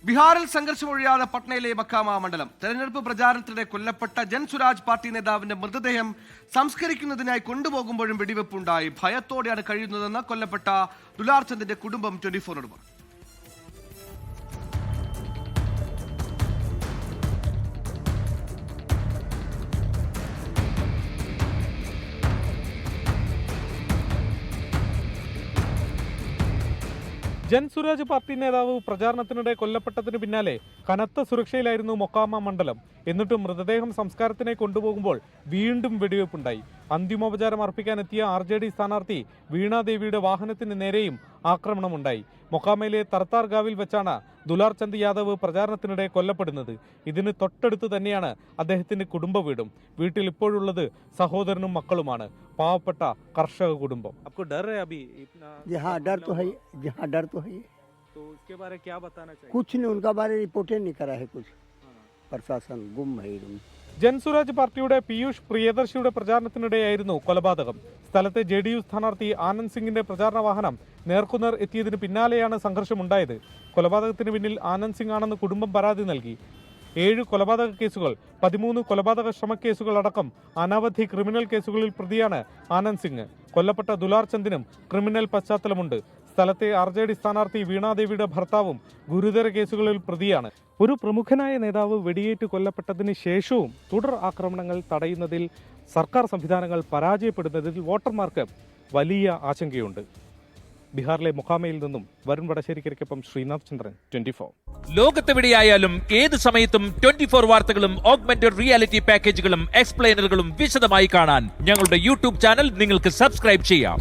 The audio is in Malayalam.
ബീഹാറിൽ സംഘർഷമൊഴിയാതെ പട്നയിലെ മക്കാമ മണ്ഡലം തെരഞ്ഞെടുപ്പ് പ്രചാരണത്തിനിടെ കൊല്ലപ്പെട്ട ജൻസുരാജ് പാർട്ടി നേതാവിന്റെ മൃതദേഹം സംസ്കരിക്കുന്നതിനായി കൊണ്ടുപോകുമ്പോഴും വെടിവെപ്പുണ്ടായി. ഭയത്തോടെയാണ് കഴിയുന്നതെന്ന് കൊല്ലപ്പെട്ട ദുലാർ ചന്ദിന്റെ കുടുംബം 24-നോട് പറഞ്ഞു. ജൻസുരാജ് പാർട്ടി നേതാവ് പ്രചാരണത്തിനിടെ കൊല്ലപ്പെട്ടതിന് പിന്നാലെ കനത്ത സുരക്ഷയിലായിരുന്നു മൊക്കാമ മണ്ഡലം. എന്നിട്ടും മൃതദേഹം സംസ്കാരത്തിനായി കൊണ്ടുപോകുമ്പോൾ വീണ്ടും വെടിവെപ്പുണ്ടായി. അന്തിമോപചാരം അർപ്പിക്കാനെത്തിയ RJD സ്ഥാനാർത്ഥി വീണാദേവിയുടെ വാഹനത്തിന് നേരെയും ആക്രമണമുണ്ടായി. മൊക്കാമയിലെ തർത്താർഗാവിൽ വെച്ചാണ് ദുലാർ ചന്ദ് യാദവ് പ്രചാരണത്തിനിടെ കൊല്ലപ്പെടുന്നത്. ഇതിന് തൊട്ടടുത്ത് തന്നെയാണ് അദ്ദേഹത്തിന്റെ കുടുംബ വീടും. വീട്ടിൽ ഇപ്പോഴുള്ളത് സഹോദരനും മക്കളുമാണ്. പാവപ്പെട്ട കർഷക കുടുംബം. ജൻസുരാജ് പാർട്ടിയുടെ പീയൂഷ് പ്രിയദർശിയുടെ പ്രചാരണത്തിനിടെയായിരുന്നു കൊലപാതകം. സ്ഥലത്തെ JDU സ്ഥാനാർത്ഥി ആനന്ദ് സിംഗിന്റെ പ്രചാരണ വാഹനം നേർക്കുനേർ എത്തിയതിന് പിന്നാലെയാണ് സംഘർഷമുണ്ടായത്. കൊലപാതകത്തിന് പിന്നിൽ ആനന്ദ് സിംഗ് ആണെന്ന് കുടുംബം പരാതി നൽകി. 7 കൊലപാതക കേസുകൾ, 13 കൊലപാതക ശ്രമക്കേസുകൾ അടക്കം അനവധി ക്രിമിനൽ കേസുകളിൽ പ്രതിയാണ് ആനന്ദ് സിംഗ്. കൊല്ലപ്പെട്ട ദുലാർ ചന്ദിനും ക്രിമിനൽ പശ്ചാത്തലമുണ്ട്. സ്ഥലത്തെ RJD സ്ഥാനാർത്ഥി വീണാദേവിയുടെ ഭർത്താവും ഗുരുതര കേസുകളിൽ പ്രതിയാണ്. ഒരു പ്രമുഖനായ നേതാവ് വെടിയേറ്റ് കൊല്ലപ്പെട്ടതിന് ശേഷവും തുടർ ആക്രമണങ്ങൾ തടയുന്നതിൽ സർക്കാർ സംവിധാനങ്ങൾ പരാജയപ്പെടുന്നതിൽ വോട്ടർമാർക്ക് വലിയ ആശങ്കയുണ്ട്. ബീഹാറിലെ മൊക്കാമയിൽ നിന്നും വരുൺ വടശ്ശേരിക്കൊപ്പം ശ്രീനാഥ് ചന്ദ്രൻ, 24. ലോകത്തെവിടെയായാലും ഏത് സമയത്തും 24 വാർത്തകളും ഓഗ്മെന്റഡ് റിയാലിറ്റി പാക്കേജുകളും എക്സ്പ്ലെയിനറുകളും വിശദമായി കാണാൻ ഞങ്ങളുടെ YouTube ചാനൽ നിങ്ങൾക്ക് സബ്സ്ക്രൈബ് ചെയ്യാം.